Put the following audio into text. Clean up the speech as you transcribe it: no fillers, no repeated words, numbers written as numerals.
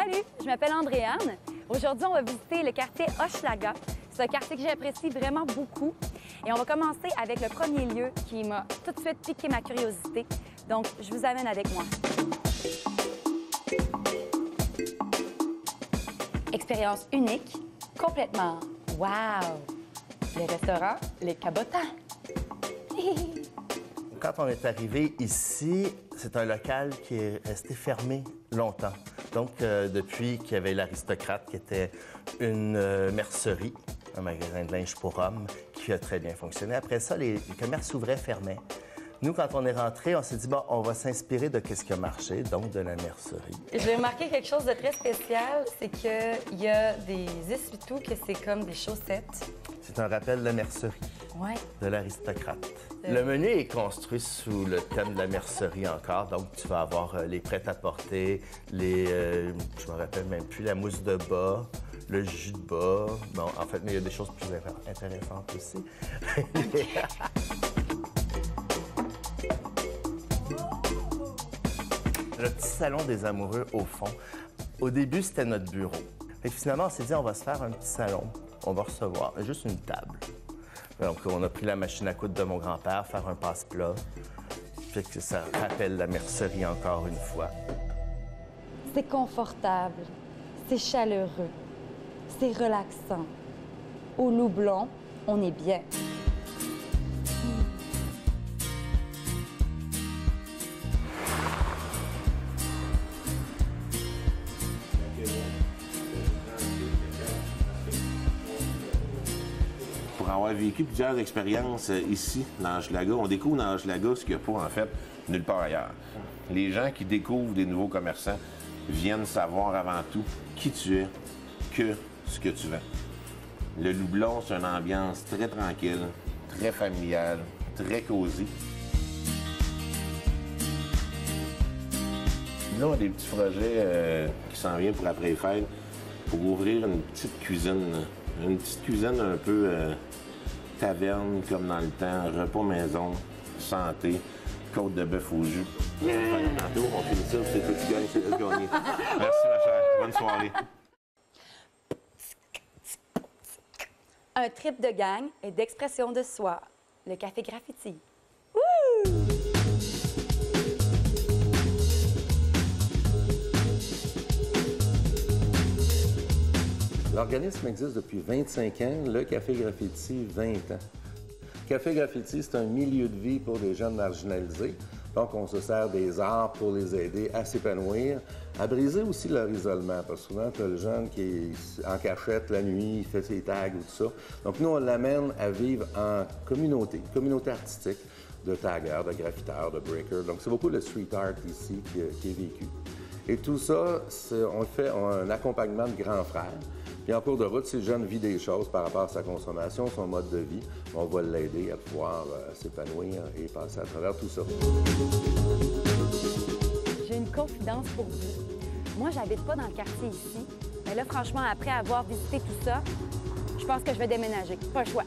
Salut, je m'appelle Andréane. Aujourd'hui, on va visiter le quartier Hochelaga. C'est un quartier que j'apprécie vraiment beaucoup. Et on va commencer avec le premier lieu qui m'a tout de suite piqué ma curiosité. Donc, je vous amène avec moi. Expérience unique, complètement wow! Le restaurant Les Cabotins. Quand on est arrivé ici, c'est un local qui est resté fermé longtemps. Donc, depuis qu'il y avait l'Aristocrate, qui était une mercerie, un magasin de linge pour hommes, qui a très bien fonctionné. Après ça, les commerces s'ouvraient, fermaient. Nous, quand on est rentré, on s'est dit, bon, on va s'inspirer de ce qui a marché, donc de la mercerie. J'ai remarqué quelque chose de très spécial, c'est qu'il y a des essuie-tout que c'est comme des chaussettes. C'est un rappel de la mercerie, de l'Aristocrate. Le menu est construit sous le thème de la mercerie encore, donc tu vas avoir les prêt-à-porter, les, je me rappelle même plus, la mousse de bas, le jus de bas. Bon, en fait, mais il y a des choses plus intéressantes aussi. Le petit salon des amoureux au fond. Au début, c'était notre bureau. Et finalement, on s'est dit, on va se faire un petit salon. On va recevoir juste une table. Donc, on a pris la machine à coudre de mon grand-père, faire un passe-plat. Fait que ça rappelle la mercerie encore une fois. C'est confortable, c'est chaleureux, c'est relaxant. Au Loublon, on est bien. Pour avoir vécu plusieurs expériences ici, dans Hochelaga, on découvre dans Hochelaga ce qu'il n'y a pas, en fait, nulle part ailleurs. Les gens qui découvrent des nouveaux commerçants viennent savoir avant tout qui tu es, que ce que tu vends. Le Loublon, c'est une ambiance très tranquille, très familiale, très cosy. Là, on a des petits projets qui s'en viennent pour après les fêtes, pour ouvrir une petite cuisine. Une petite cuisine un peu taverne, comme dans le temps, repas maison, santé, côte de bœuf au jus. Tantôt, on finit ça, c'est toi qui gagnes, c'est toi qui gagne. Merci, ma chère. Bonne soirée. Un trip de gang et d'expression de soi. Le Café Graffiti. L'organisme existe depuis 25 ans, le Café Graffiti, 20 ans. Café Graffiti, c'est un milieu de vie pour des jeunes marginalisés. Donc, on se sert des arts pour les aider à s'épanouir, à briser aussi leur isolement. Parce que souvent, tu as le jeune qui est en cachette la nuit, il fait ses tags ou tout ça. Donc, nous, on l'amène à vivre en communauté artistique de taggers, de graffiteurs, de breakers. Donc, c'est beaucoup le street art ici qui est vécu. Et tout ça, on fait un accompagnement de grands frères. Puis en cours de route, si le jeune vit des choses par rapport à sa consommation, son mode de vie, on va l'aider à pouvoir s'épanouir et passer à travers tout ça. J'ai une confidence pour vous. Moi, j'habite pas dans le quartier ici. Mais là, franchement, après avoir visité tout ça, je pense que je vais déménager. Pas le choix.